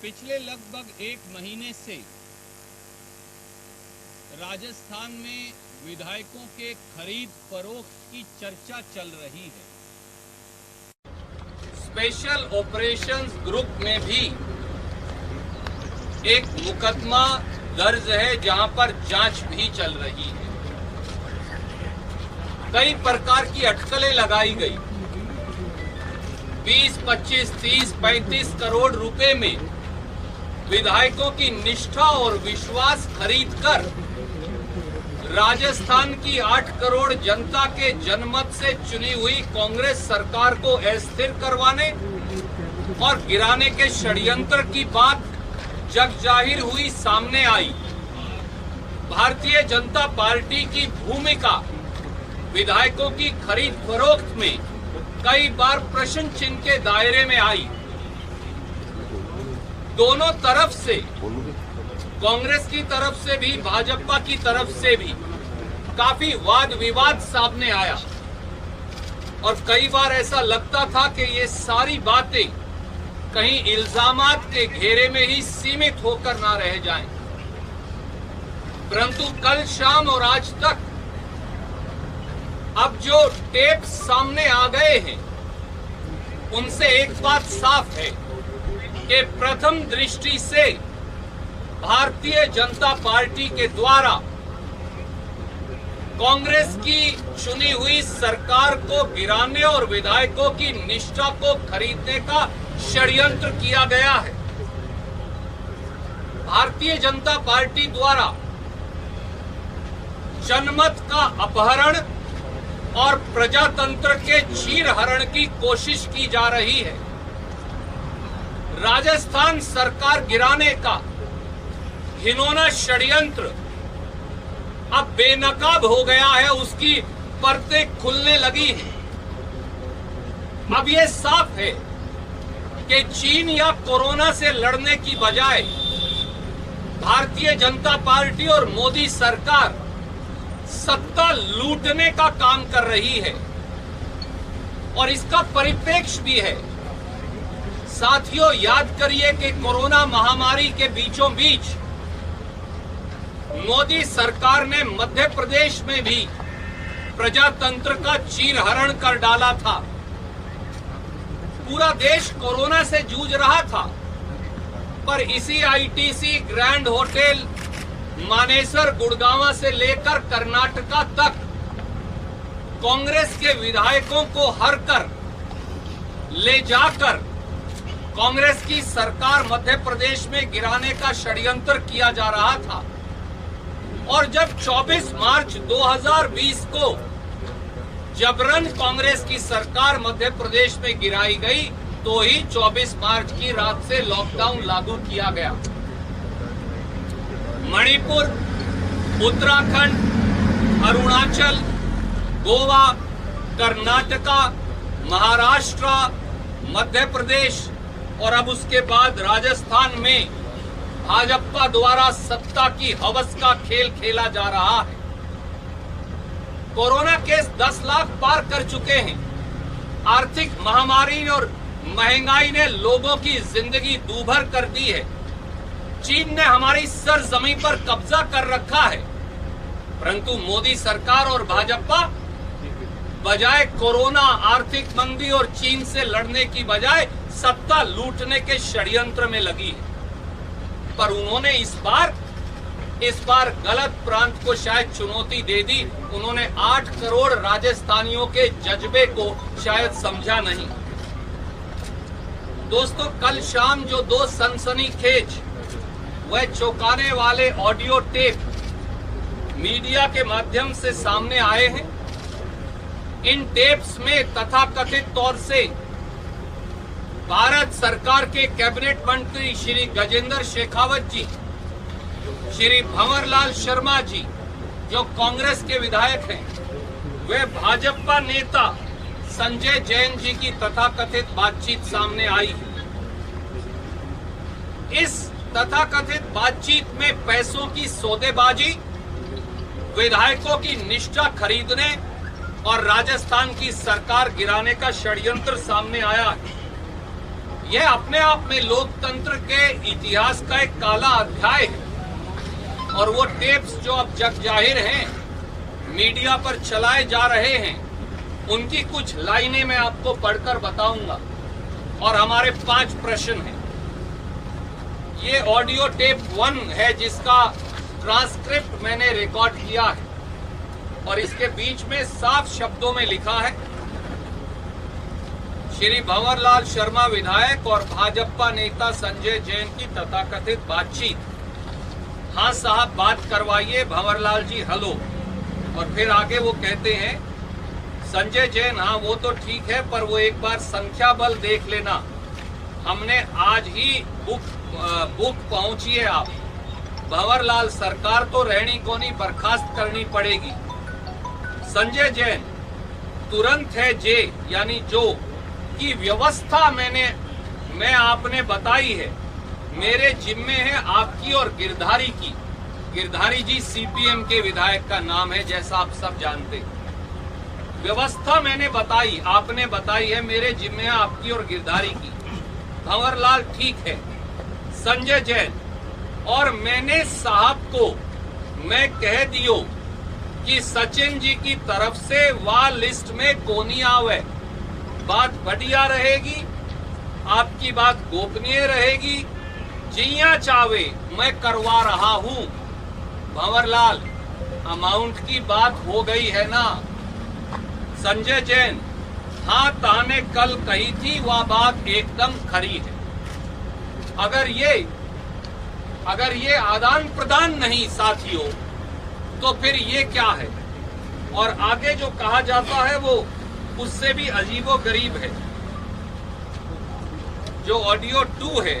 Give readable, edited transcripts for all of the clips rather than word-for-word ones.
पिछले लगभग एक महीने से राजस्थान में विधायकों के खरीद फरोख्त की चर्चा चल रही है। स्पेशल ऑपरेशंस ग्रुप में भी एक मुकदमा दर्ज है जहां पर जांच भी चल रही है। कई प्रकार की अटकलें लगाई गई। 20, 25, 30, 35 करोड़ रुपए में विधायकों की निष्ठा और विश्वास खरीदकर राजस्थान की 8 करोड़ जनता के जनमत से चुनी हुई कांग्रेस सरकार को अस्थिर करवाने और गिराने के षड्यंत्र की बात जग जाहिर हुई, सामने आई। भारतीय जनता पार्टी की भूमिका विधायकों की खरीद फरोख्त में कई बार प्रश्न चिन्ह के दायरे में आई। दोनों तरफ से, कांग्रेस की तरफ से भी, भाजपा की तरफ से भी काफी वाद विवाद सामने आया और कई बार ऐसा लगता था कि ये सारी बातें कहीं इल्जामात के घेरे में ही सीमित होकर ना रह जाएं। परंतु कल शाम और आज तक अब जो टेप सामने आ गए हैं उनसे एक बात साफ है कि प्रथम दृष्टि से भारतीय जनता पार्टी के द्वारा कांग्रेस की चुनी हुई सरकार को गिराने और विधायकों की निष्ठा को खरीदने का षड्यंत्र किया गया है। भारतीय जनता पार्टी द्वारा जनमत का अपहरण और प्रजातंत्र के चीरहरण की कोशिश की जा रही है। राजस्थान सरकार गिराने का घिनौना षड्यंत्र अब बेनकाब हो गया है, उसकी परतें खुलने लगी हैं। अब यह साफ है कि चीन या कोरोना से लड़ने की बजाय भारतीय जनता पार्टी और मोदी सरकार सत्ता लूटने का काम कर रही है और इसका परिप्रेक्ष्य भी है। साथियों, याद करिए कि कोरोना महामारी के बीचों बीच मोदी सरकार ने मध्य प्रदेश में भी प्रजातंत्र का चीरहरण कर डाला था। पूरा देश कोरोना से जूझ रहा था, पर इसी ITC, grand hotel, Manesar, Gurgaon से लेकर कर्नाटका तक कांग्रेस के विधायकों को हर कर ले जाकर कांग्रेस की सरकार मध्य प्रदेश में गिराने का षड्यंत्र किया जा रहा था। और जब 24 मार्च 2020 को जबरन कांग्रेस की सरकार मध्य प्रदेश में गिराई गई, तो ही 24 मार्च की रात से लॉकडाउन लागू किया गया। मणिपुर, उत्तराखंड, अरुणाचल, गोवा, कर्नाटका, महाराष्ट्र, मध्य प्रदेश और अब उसके बाद राजस्थान में भाजपा द्वारा सत्ता की हवस का खेल खेला जा रहा है। कोरोना केस 10 लाख पार कर चुके हैं। आर्थिक महामारी और महंगाई ने लोगों की जिंदगी दूभर कर दी है। चीन ने हमारी सरजमीं पर कब्जा कर रखा है, परंतु मोदी सरकार और भाजपा बजाय कोरोना, आर्थिक मंदी और चीन से लड़ने की बजाय सत्ता लूटने के षड्यंत्र में लगी है। पर उन्होंने इस बार गलत प्रांत को शायद चुनौती दे दी। उन्होंने 8 करोड़ राजस्थानियों के जज्बे को शायद समझा नहीं। दोस्तों, कल शाम जो 2 सनसनीखेज वह चौंकाने वाले ऑडियो टेप मीडिया के माध्यम से सामने आए हैं, इन टेप्स में तथाकथित तौर से भारत सरकार के कैबिनेट मंत्री श्री गजेंद्र शेखावत जी, श्री भंवरलाल शर्मा जी जो कांग्रेस के विधायक हैं, वे भाजपा नेता संजय जैन जी की तथाकथित बातचीत सामने आई। इस तथाकथित बातचीत में पैसों की सौदेबाजी, विधायकों की निष्ठा खरीदने और राजस्थान की सरकार गिराने का षड्यंत्र सामने आया है। यह अपने आप में लोकतंत्र के इतिहास का एक काला अध्याय है। और वो टेप्स जो अब जग जाहिर हैं, मीडिया पर चलाए जा रहे हैं, उनकी कुछ लाइनें मैं आपको पढ़कर बताऊंगा और हमारे 5 प्रश्न हैं। ये ऑडियो टेप 1 है जिसका ट्रांसक्रिप्ट मैंने रिकॉर्ड किया है और इसके बीच में साफ शब्दों में लिखा है, श्री भंवरलाल शर्मा विधायक और भाजपा नेता संजय जैन की तथाकथित बातचीत। हाँ साहब बात करवाइए भंवरलाल जी, हेलो। और फिर आगे वो कहते हैं, संजय जैन हाँ वो तो ठीक है, पर वो एक बार संख्या बल देख लेना, हमने आज ही बुक पहुंची है आप। भंवरलाल सरकार तो रहनी कोनी बर्खास्त करनी पड़ेगी। संजय जैन तुरंत है जे यानी जो की व्यवस्था मैं आपने बताई है, मेरे जिम्मे है आपकी और गिरधारी की। गिरधारी जी सीपीएम के विधायक का नाम है जैसा आप सब जानते हैं। व्यवस्था मैंने बताई, आपने बताई है, मेरे जिम्मे है आपकी और गिरधारी की। भंवरलाल ठीक है। संजय जैन और मैंने साहब को मैं कह दियो कि सचिन जी की तरफ से वाह लिस्ट में कोनी आवे, बात बढ़िया रहेगी, आपकी बात गोपनीय रहेगी, जिया चावे मैं करवा रहा हूं। भंवरलाल अमाउंट की बात हो गई है ना। संजय जैन हाँ ताने कल कही थी वह बात एकदम खरी है। अगर ये आदान प्रदान नहीं साथियों तो फिर ये क्या है। और आगे जो कहा जाता है वो उससे भी अजीबो गरीब है। जो ऑडियो 2 है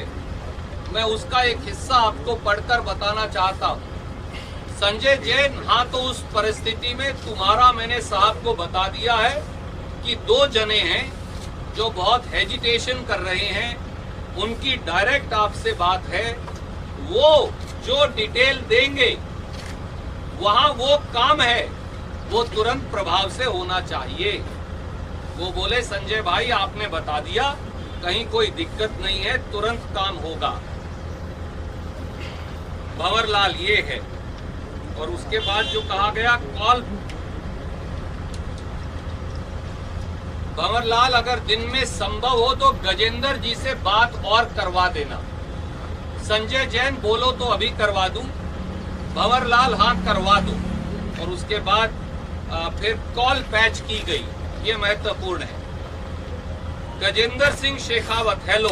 मैं उसका एक हिस्सा आपको पढ़कर बताना चाहता हूं। संजय जैन हाँ तो उस परिस्थिति में तुम्हारा मैंने साहब को बता दिया है कि 2 जने हैं जो बहुत हेजिटेशन कर रहे हैं, उनकी डायरेक्ट आपसे बात है, वो जो डिटेल देंगे वहां वो काम है वो तुरंत प्रभाव से होना चाहिए। वो बोले संजय भाई आपने बता दिया, कहीं कोई दिक्कत नहीं है, तुरंत काम होगा। भंवरलाल ये है। और उसके बाद जो कहा गया कॉल, भंवरलाल अगर दिन में संभव हो तो गजेंद्र जी से बात और करवा देना। संजय जैन बोलो तो अभी करवा दूं। भंवरलाल हाँ करवा दूं। और उसके बाद फिर कॉल पैच की गई, ये महत्वपूर्ण है। गजेंद्र सिंह शेखावत हेलो।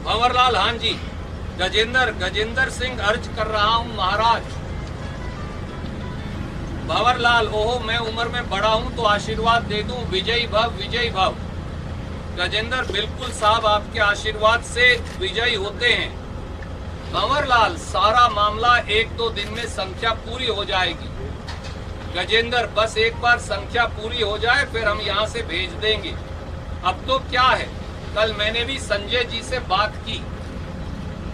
भंवरलाल हाँ जी। गजेंद्र सिंह अर्ज कर रहा हूं महाराज। भंवरलाल ओहो मैं उम्र में बड़ा हूं तो आशीर्वाद दे दूं, विजयी भव विजयी भव। गजेंद्र बिल्कुल साहब आपके आशीर्वाद से विजयी होते हैं। भंवरलाल सारा मामला 1-2 दिन में संख्या पूरी हो जाएगी। गजेंद्र बस एक बार संख्या पूरी हो जाए फिर हम यहाँ से भेज देंगे। अब तो क्या है, कल मैंने भी संजय जी से बात की,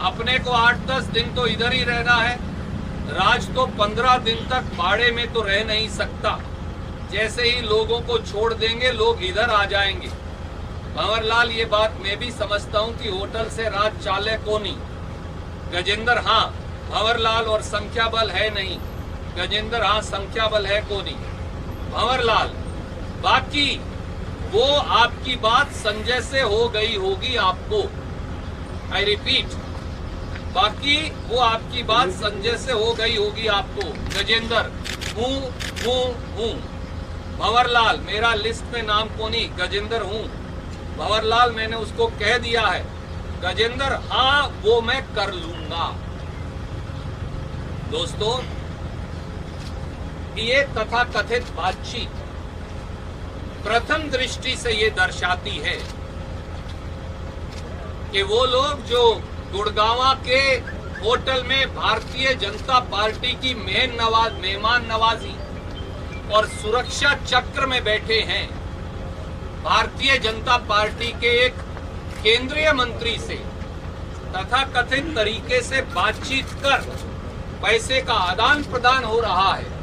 अपने को 8-10 दिन तो इधर ही रहना है। राज तो 15 दिन तक भाड़े में तो रह नहीं सकता, जैसे ही लोगों को छोड़ देंगे लोग इधर आ जाएंगे। भंवरलाल ये बात मैं भी समझता हूँ कि होटल से राज चाले को नहीं। गजेंद्र हाँ भंवरलाल और संख्या बल है नहीं। गजेंद्र हाँ संख्या बल है को नहीं। भंवरलाल बाकी वो आपकी बात संजय से हो गई होगी आपको, आई रिपीट, बाकी वो आपकी बात संजय से हो गई होगी आपको। गजेंद्र हूँ। भंवरलाल मेरा लिस्ट में नाम कोनी, गजेंद्र हूँ। भंवरलाल मैंने उसको कह दिया है। गजेंद्र हाँ वो मैं कर लूंगा। दोस्तों ये तथाकथित बातचीत प्रथम दृष्टि से ये दर्शाती है कि वो लोग जो गुड़गांवा के होटल में भारतीय जनता पार्टी की मेहमान नवाजी और सुरक्षा चक्र में बैठे हैं, भारतीय जनता पार्टी के एक केंद्रीय मंत्री से तथाकथित तरीके से बातचीत कर पैसे का आदान प्रदान हो रहा है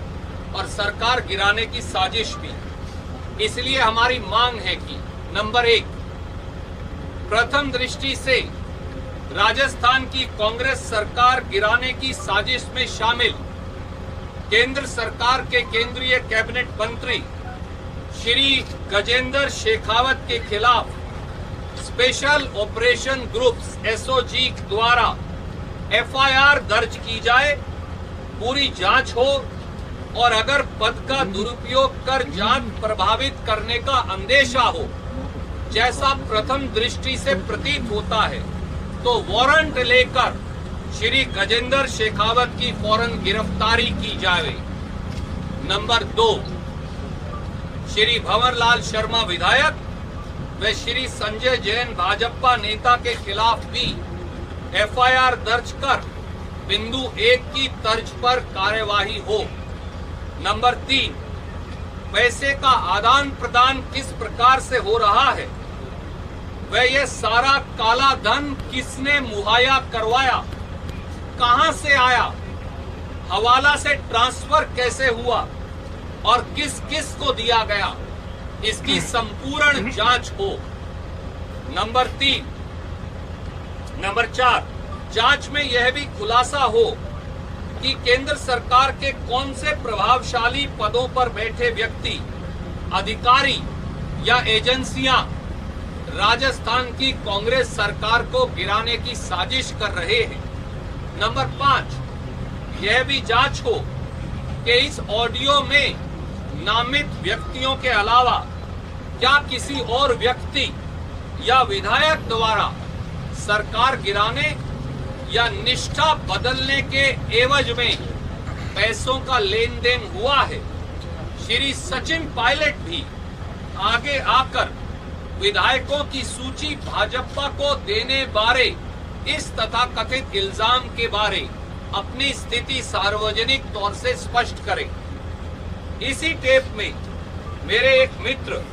और सरकार गिराने की साजिश भी। इसलिए हमारी मांग है कि नंबर 1 प्रथम दृष्टि से राजस्थान की कांग्रेस सरकार गिराने की साजिश में शामिल केंद्र सरकार के केंद्रीय कैबिनेट मंत्री श्री गजेंद्र शेखावत के खिलाफ स्पेशल ऑपरेशन ग्रुप्स एसओजी द्वारा एफआईआर दर्ज की जाए, पूरी जांच हो और अगर पद का दुरुपयोग कर जांच प्रभावित करने का अंदेशा हो, जैसा प्रथम दृष्टि से प्रतीत होता है, तो वारंट लेकर श्री गजेंद्र शेखावत की फौरन गिरफ्तारी की जाए। नंबर 2, श्री भंवरलाल शर्मा विधायक व श्री संजय जैन भाजपा नेता के खिलाफ भी एफआईआर दर्ज कर बिंदु 1 की तर्ज पर कार्यवाही हो। नंबर 3, पैसे का आदान प्रदान किस प्रकार से हो रहा है व यह सारा काला धन किसने मुहैया करवाया, कहां से आया, हवाला से ट्रांसफर कैसे हुआ और किस किस को दिया गया, इसकी संपूर्ण जांच हो। नंबर 4, जांच में यह भी खुलासा हो कि केंद्र सरकार के कौन से प्रभावशाली पदों पर बैठे व्यक्ति, अधिकारी या एजेंसियां राजस्थान की कांग्रेस सरकार को गिराने की साजिश कर रहे हैं। नंबर 5, यह भी जांच हो कि इस ऑडियो में नामित व्यक्तियों के अलावा क्या किसी और व्यक्ति या विधायक द्वारा सरकार गिराने या निष्ठा बदलने के एवज में पैसों का लेन देन हुआ है। श्री सचिन पायलट भी आगे आकर विधायकों की सूची भाजपा को देने बारे इस तथाकथित इल्जाम के बारे अपनी स्थिति सार्वजनिक तौर से स्पष्ट करें। इसी टेप में मेरे एक मित्र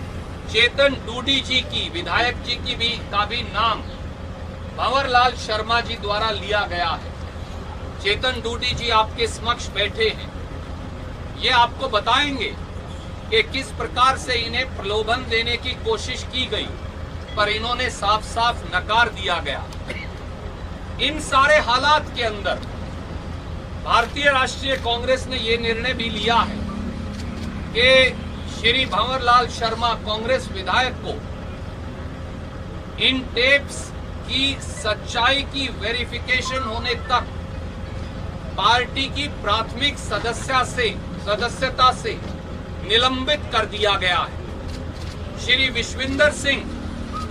चेतन डूडी जी की, विधायक जी की का भी नाम भंवरलाल शर्मा जी द्वारा लिया गया है। चेतन डूडी जी आपके समक्ष बैठे हैं, ये आपको बताएंगे कि किस प्रकार से इन्हें प्रलोभन देने की कोशिश की गई, पर इन्होंने साफ साफ नकार दिया गया। इन सारे हालात के अंदर भारतीय राष्ट्रीय कांग्रेस ने ये निर्णय भी लिया है कि श्री भंवरलाल शर्मा कांग्रेस विधायक को इन टेप्स की सच्चाई की वेरिफिकेशन होने तक पार्टी की प्राथमिक सदस्यता से निलंबित कर दिया गया है। श्री विश्विंदर सिंह,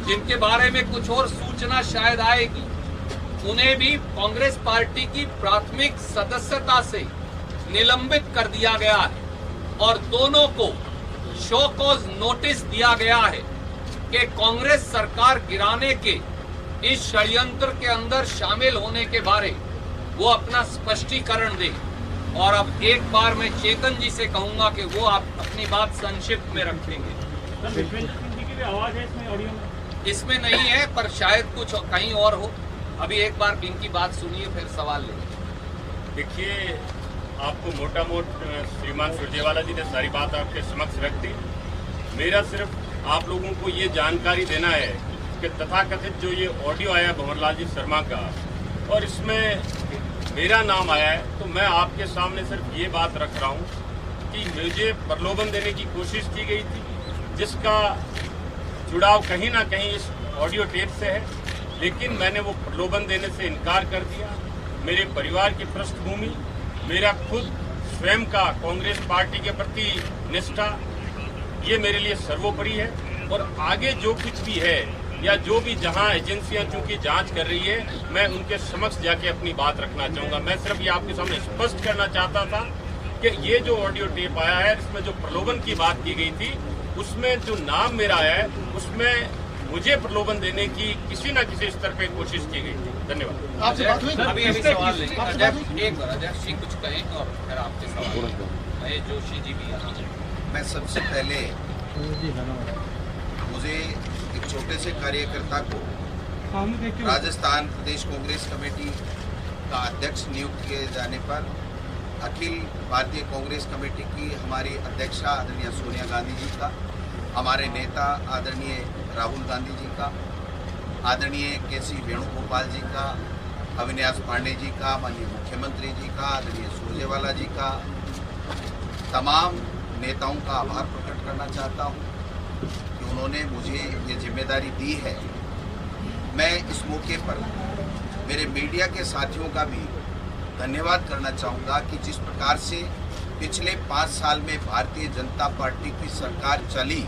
जिनके बारे में कुछ और सूचना शायद आएगी, उन्हें भी कांग्रेस पार्टी की प्राथमिक सदस्यता से निलंबित कर दिया गया है और दोनों को शो कॉज नोटिस दिया गया है कि कांग्रेस सरकार गिराने के इस षड्यंत्र के अंदर शामिल होने के बारे वो अपना स्पष्टीकरण दें। और अब एक बार मैं चेतन जी से कहूंगा कि वो आप अपनी बात संक्षिप्त में रखेंगे। आवाज है इसमें, ऑडियो में? इसमें नहीं है, पर शायद कुछ कहीं और हो। अभी एक बार इनकी बात सुनिए, फिर सवाल लेंगे। देखिए, आपको मोटा मोट श्रीमान सुरजेवाला जी ने सारी बात आपके समक्ष रख दी। मेरा सिर्फ आप लोगों को ये जानकारी देना है कि तथाकथित जो ये ऑडियो आया भंवरलाल जी शर्मा का और इसमें मेरा नाम आया है, तो मैं आपके सामने सिर्फ ये बात रख रहा हूँ कि मुझे प्रलोभन देने की कोशिश की गई थी, जिसका जुड़ाव कहीं ना कहीं इस ऑडियो टेप से है, लेकिन मैंने वो प्रलोभन देने से इनकार कर दिया। मेरे परिवार की पृष्ठभूमि, मेरा खुद स्वयं का कांग्रेस पार्टी के प्रति निष्ठा, ये मेरे लिए सर्वोपरि है। और आगे जो कुछ भी है या जो भी जहां एजेंसियां चूंकि जांच कर रही है, मैं उनके समक्ष जाके अपनी बात रखना चाहूंगा। मैं सिर्फ ये आपके सामने स्पष्ट करना चाहता था कि ये जो ऑडियो टेप आया है, इसमें जो प्रलोभन की बात की गई थी, उसमें जो नाम मेरा आया है, उसमें मुझे प्रलोभन देने की किसी न किसी स्तर पे कोशिश की गई थी। धन्यवाद। अभी सवाल लेंगे। अध्यक्ष जी कुछ कहें और फिर आपके सवाल। जोशी जी भी यहाँ। मैं सबसे पहले मुझे एक छोटे से कार्यकर्ता को राजस्थान प्रदेश कांग्रेस कमेटी का अध्यक्ष नियुक्त किए जाने पर अखिल भारतीय कांग्रेस कमेटी की हमारी अध्यक्षा आदरणीय सोनिया गांधी जी का, हमारे नेता आदरणीय राहुल गांधी जी का आदरणीय के.सी. वेणुगोपाल जी का, अविनाश पांडे जी का, माननीय मुख्यमंत्री जी का, आदरणीय सुरजेवाला जी का, तमाम नेताओं का आभार प्रकट करना चाहता हूं कि उन्होंने मुझे ये जिम्मेदारी दी है। मैं इस मौके पर मेरे मीडिया के साथियों का भी धन्यवाद करना चाहूँगा कि जिस प्रकार से पिछले 5 साल में भारतीय जनता पार्टी की सरकार चली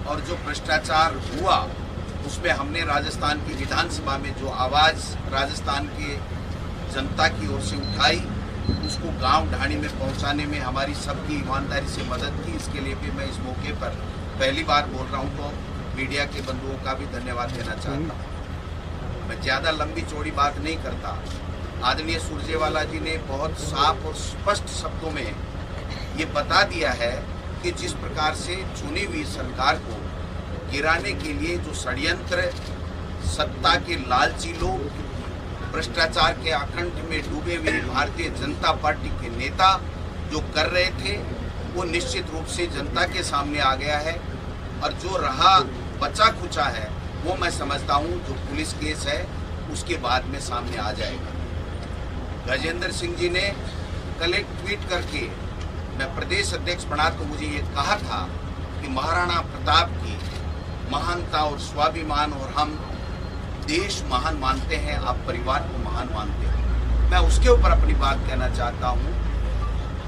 और जो भ्रष्टाचार हुआ उसमें हमने राजस्थान की विधानसभा में जो आवाज़ राजस्थान के जनता की ओर से उठाई, उसको गांव ढाणी में पहुंचाने में हमारी सबकी ईमानदारी से मदद की। इसके लिए भी मैं इस मौके पर पहली बार बोल रहा हूं, तो मीडिया के बंधुओं का भी धन्यवाद देना चाहता हूं। मैं ज़्यादा लंबी चौड़ी बात नहीं करता। आदरणीय सुरजेवाला जी ने बहुत साफ और स्पष्ट शब्दों में ये बता दिया है कि जिस प्रकार से चुनी हुई सरकार को गिराने के लिए जो षड्यंत्र सत्ता के लालची लोग, भ्रष्टाचार के आकंठ में डूबे हुए भारतीय जनता पार्टी के नेता जो कर रहे थे, वो निश्चित रूप से जनता के सामने आ गया है। और जो रहा बचा खुचा है वो मैं समझता हूँ जो पुलिस केस है उसके बाद में सामने आ जाएगा। गजेंद्र सिंह जी ने कल एक ट्वीट करके, मैं प्रदेश अध्यक्ष बना तो मुझे ये कहा था कि महाराणा प्रताप की महानता और स्वाभिमान और हम देश महान मानते हैं, आप परिवार को महान मानते हैं। मैं उसके ऊपर अपनी बात कहना चाहता हूँ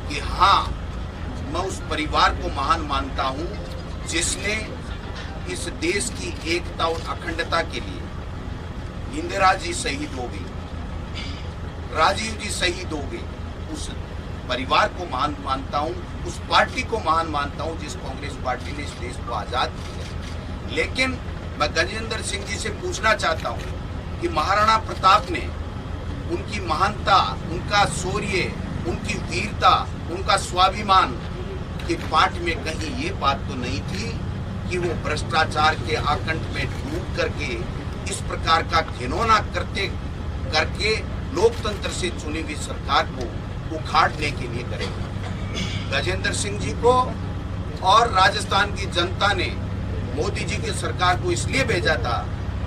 कि हाँ, मैं उस परिवार को महान मानता हूँ जिसने इस देश की एकता और अखंडता के लिए इंदिरा जी शहीद हो गई, राजीव जी शहीद हो गए। उस परिवार को महान मानता हूँ, उस पार्टी को महान मानता हूँ जिस कांग्रेस पार्टी ने इस देश को आजाद किया। लेकिन मैं गजेंद्र सिंह जी से पूछना चाहता हूँ कि महाराणा प्रताप ने उनकी महानता, उनका शौर्य, उनकी वीरता, उनका स्वाभिमान के पाठ में कहीं ये बात तो नहीं थी कि वो भ्रष्टाचार के आकंठ में डूब करके इस प्रकार का घिनौना करके लोकतंत्र से चुनी हुई सरकार को उखाड़ने के लिए करेगा। गजेंद्र सिंह जी को और राजस्थान की जनता ने मोदी जी की सरकार को इसलिए भेजा था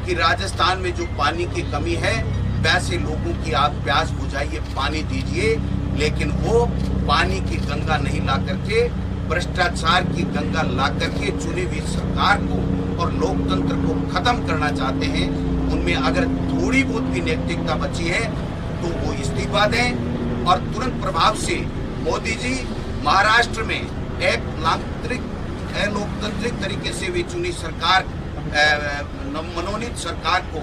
कि राजस्थान में जो पानी की कमी है वैसे लोगों की आप प्यास बुझाइए, पानी दीजिए, लेकिन वो पानी की गंगा नहीं ला करके भ्रष्टाचार की गंगा ला करके चुनी हुई सरकार को और लोकतंत्र को खत्म करना चाहते हैं। उनमें अगर थोड़ी बहुत भी नैतिकता बची है तो वो इस्तीफा दें और तुरंत प्रभाव से मोदी जी महाराष्ट्र में एक लोकतांत्रिक तरीके से भी चुनी सरकार, मनोनीत सरकार को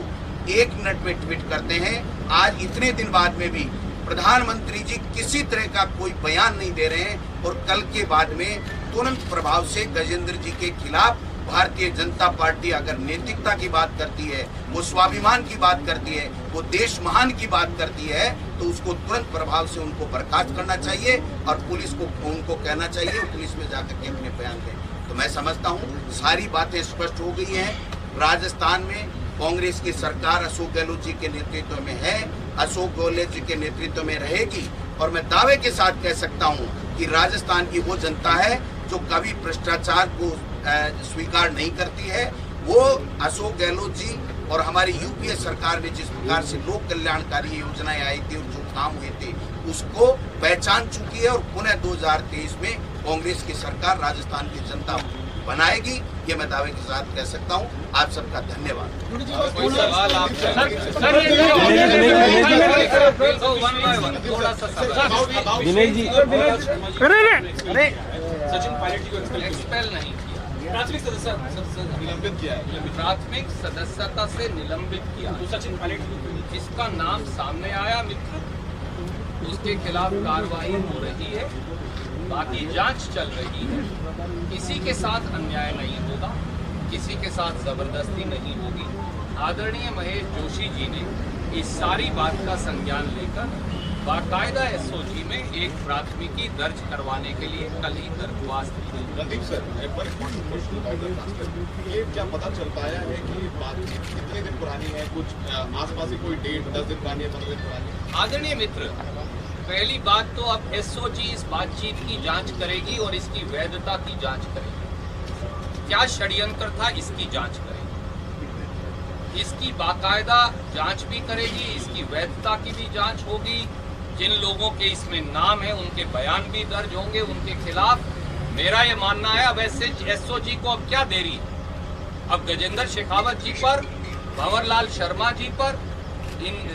1 मिनट में ट्वीट करते हैं। आज इतने दिन बाद में भी प्रधानमंत्री जी किसी तरह का कोई बयान नहीं दे रहे हैं और कल के बाद में तुरंत प्रभाव से गजेंद्र जी के खिलाफ भारतीय जनता पार्टी अगर नैतिकता की बात करती है, वो स्वाभिमान की बात करती है, वो देश महान की बात करती है, तो उसको तुरंत प्रभाव से उनको बर्खास्त करना चाहिए और पुलिस को उनको कहना चाहिए वो पुलिस में जाकर के अपने बयान दें। तो मैं समझता हूँ सारी बातें स्पष्ट हो गई हैं। राजस्थान में कांग्रेस की सरकार अशोक गहलोत जी के नेतृत्व में है, अशोक गहलोत जी के नेतृत्व में रहेगी और मैं दावे के साथ कह सकता हूँ कि राजस्थान की वो जनता है जो कभी भ्रष्टाचार को स्वीकार नहीं करती है। वो अशोक गहलोत जी और हमारी यूपीए सरकार में जिस प्रकार से लोक कल्याणकारी योजनाएं आई थी और जो काम हुए थे उसको पहचान चुकी है और पुनः 2023 में कांग्रेस की सरकार राजस्थान की जनता बनाएगी, ये मैं दावे के साथ कह सकता हूँ। आप सबका धन्यवाद। दिनेश जी, सचिन पायलट को एक्सपेल नहीं किया, निलंबित किया है, प्राथमिक सदस्यता से निलंबित किया। तो सचिन पायलट जिसका नाम सामने आया मित्र, उसके खिलाफ कार्रवाई हो रही है, बाकी जांच चल रही है। किसी के साथ अन्याय नहीं होगा, किसी के साथ जबरदस्ती नहीं होगी। आदरणीय महेश जोशी जी ने इस सारी बात का संज्ञान लेकर बाकायदा एसओजी में एक प्राथमिकी दर्ज करवाने के लिए कल ही दरख्वास्त दी। रणदीप सर, ये क्या पता चल पाया है कि बातचीत कितने दिन पुरानी है? कुछ आसपास से कोई डेट 10 दिन पुरानी है, 15 दिन पुरानी? आदरणीय मित्र, पहली बात तो अब एसओजी इस बातचीत की जांच करेगी और इसकी वैधता की जांच करेगी। क्या षड्यंत्र था इसकी जांच करेगी। इसकी बाकायदा जांच भी करेगी, इसकी वैधता की भी जांच होगी। जिन लोगों के इसमें नाम है उनके बयान भी दर्ज होंगे उनके खिलाफ। मेरा ये मानना है अब एसओजी को अब क्या देरी है, अब गजेंद्र शेखावत जी पर, भंवरलाल शर्मा जी पर,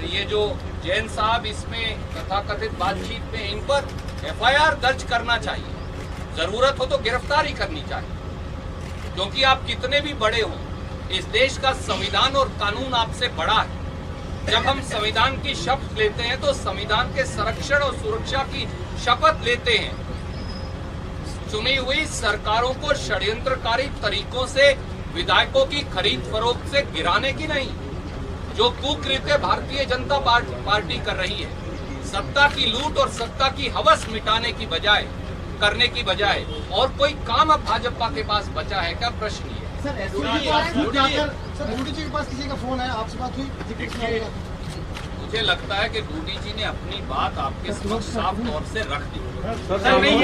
ये जो जैन साहब इसमें तथाकथित बातचीत में इन पर एफआईआर दर्ज करना चाहिए, जरूरत हो तो गिरफ्तारी करनी चाहिए। क्योंकि आप कितने भी बड़े हो, इस देश का संविधान और कानून आपसे बड़ा है। जब हम संविधान की शपथ लेते हैं तो संविधान के संरक्षण और सुरक्षा की शपथ लेते हैं। चुनी हुई सरकारों को षड्यंत्रकारी तरीकों से विधायकों की खरीद फरोख्त से गिराने की नहीं, जो कुकृत्य भारतीय जनता पार्टी कर रही है, सत्ता की लूट और सत्ता की हवस मिटाने की बजाय करने की बजाय और कोई काम अब भाजपा के पास बचा है क्या? प्रश्न ये है। सर मोदी जी के पास किसी का फोन है, आपसे बात हुई? मुझे लगता है कि मोदी जी ने अपनी बात आपके समक्ष साफ तौर से रख दी। क्योंकि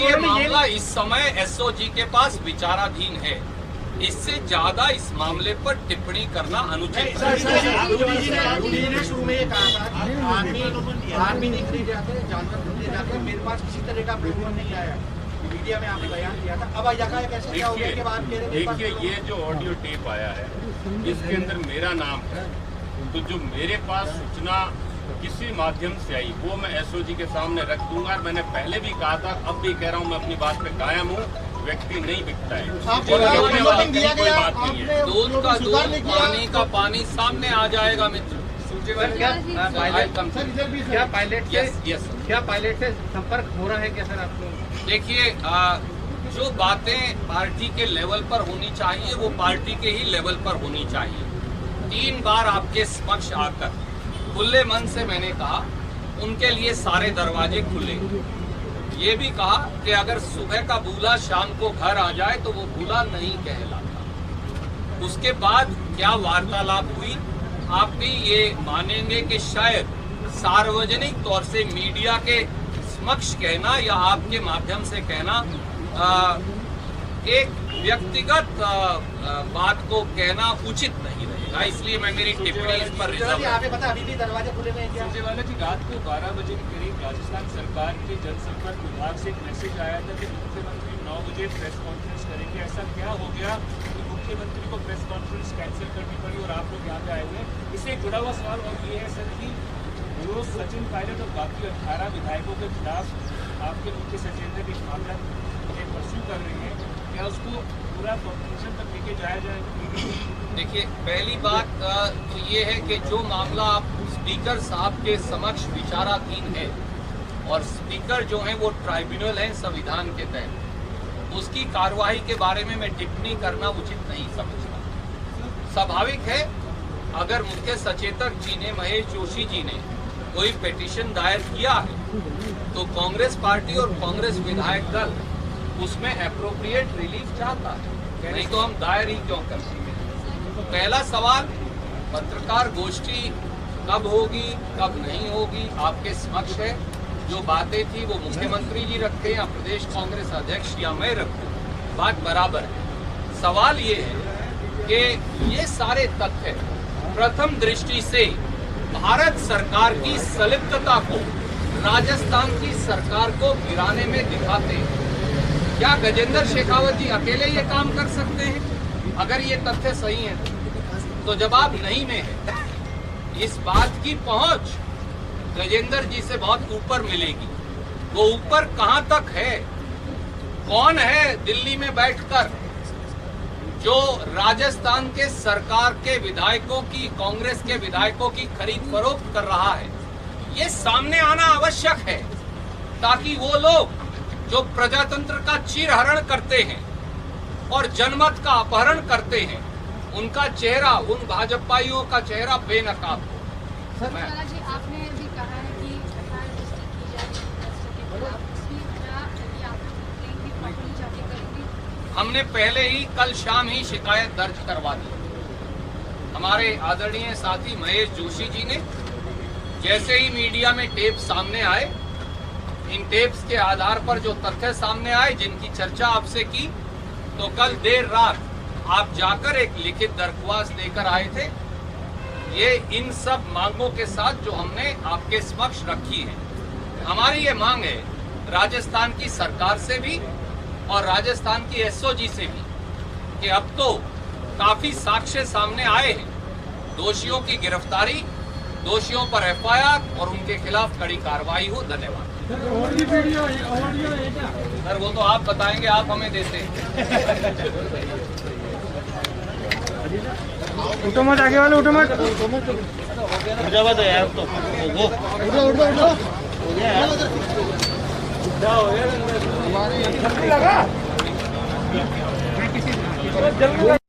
ये मामला इस समय एसओजी के पास विचाराधीन है, इससे ज्यादा इस मामले पर टिप्पणी करना अनुचित है। शुरू में ये कहा था आर्मी नहीं खरीदे जाते, जानवर खरीदे जाते, मेरे पास किसी तरह का प्रलोभन नहीं आया। मीडिया में आपने बयान दिया था, अब यकायक कैसे क्या हो गया कि बाद में? देखिए, ये जो ऑडियो टेप आया है इसके अंदर मेरा नाम है, तो जो मेरे पास सूचना किसी माध्यम से आई वो मैं एसओजी के सामने रख दूंगा। मैंने पहले भी कहा था, अब भी कह रहा हूँ, मैं अपनी बात पे कायम हूँ। व्यक्ति नहीं बिकता है, बिकने वाली कहीं कोई बात नहीं है। दूध का दूध, पानी का पानी सामने आ जाएगा मित्र। क्या पायलट से संपर्क हो रहा है क्या सर आपको? देखिए, जो बातें पार्टी के लेवल पर होनी चाहिए वो पार्टी के ही लेवल पर होनी चाहिए। 3 बार आपके समक्ष आकर खुले मन से मैंने कहा उनके लिए सारे दरवाजे खुले। ये भी कहा कि अगर सुबह का बूला शाम को घर आ जाए तो वो बूला नहीं कहलाता। उसके बाद क्या वार्तालाप हुई, आप भी ये मानेंगे कि शायद सार्वजनिक तौर से मीडिया के समक्ष कहना या आपके माध्यम से कहना एक व्यक्तिगत बात को कहना उचित नहीं रहेगा, इसलिए मैं मेरी टिप्पणी इस पर रिजर्व। अभी भी दरवाजे खुले हैं क्या? सुरजेवाला जी, रात को 12 बजे के करीब राजस्थान सरकार के जनसंपर्क विभाग से एक मैसेज आया था कि मुख्यमंत्री 9 बजे प्रेस कॉन्फ्रेंस करेंगे। ऐसा क्या हो गया कि मुख्यमंत्री को प्रेस कॉन्फ्रेंस कैंसिल करनी पड़ी और आप लोग यहाँ पे आए हुए हैं? इससे जुड़ा हुआ सवाल और ये है सर कि जो सचिन पायलट और बाकी 18 विधायकों के खिलाफ आपके मुख्य सचेतक एक मामला परस्यू कर रहे हैं, क्या उसको पूरा कॉन्क्लूजन तक लेके जाया जाए? देखिए, पहली बात तो ये है कि जो मामला आप स्पीकर साहब के समक्ष विचाराधीन है और स्पीकर जो है वो ट्राइब्यूनल है संविधान के तहत, उसकी कार्रवाई के बारे में मैं टिप्पणी करना उचित नहीं समझता। स्वाभाविक है, अगर मुख्य सचेतक जी ने, महेश जोशी जी ने कोई पिटीशन दायर किया है तो कांग्रेस पार्टी और कांग्रेस विधायक दल उसमें एप्रोप्रिएट रिलीफ चाहता है, नहीं तो हम दायर ही क्यों करते हैं। पहला सवाल, पत्रकार गोष्ठी कब होगी कब नहीं होगी आपके समक्ष है। जो बातें थी वो मुख्यमंत्री जी रखते या प्रदेश कांग्रेस अध्यक्ष या मैं रखूं, बात बराबर है। सवाल ये है कि ये सारे तथ्य प्रथम दृष्टि से भारत सरकार की संलिप्तता को राजस्थान की सरकार को गिराने में दिखाते हैं। क्या गजेंद्र शेखावत जी अकेले ये काम कर सकते हैं? अगर ये तथ्य सही है तो जवाब नहीं में है। इस बात की पहुंच गजेंद्र जी से बहुत ऊपर मिलेगी। वो ऊपर कहां तक है? कौन है दिल्ली में बैठकर जो राजस्थान के सरकार के विधायकों की, कांग्रेस के विधायकों की खरीद फरोख्त कर रहा है? ये सामने आना आवश्यक है ताकि वो लोग जो प्रजातंत्र का चीरहरण करते हैं और जनमत का अपहरण करते हैं, उनका चेहरा, उन भाजपाइयों का चेहरा बेनकाब हो। जी, आपने भी कहा है कि सरकार की हमने पहले ही कल शाम ही शिकायत दर्ज करवा दी। हमारे आदरणीय साथी महेश जोशी जी ने जैसे ही मीडिया में टेप सामने आए, इन टेप्स के आधार पर जो तथ्य सामने आए, जिनकी चर्चा आपसे की, तो कल देर रात आप जाकर एक लिखित दरख्वास्त लेकर आए थे। ये इन सब मांगों के साथ जो हमने आपके समक्ष रखी है, हमारी ये मांग है राजस्थान की सरकार से भी और राजस्थान की एसओजी से भी कि अब तो काफी साक्ष्य सामने आए हैं, दोषियों की गिरफ्तारी, दोषियों पर एफआईआर और उनके खिलाफ कड़ी कार्रवाई हो। धन्यवाद। सर वो तो आप बताएंगे, आप हमें देते हैं। उठो मत, आगे वाले उठो मत। यार तो हो गया।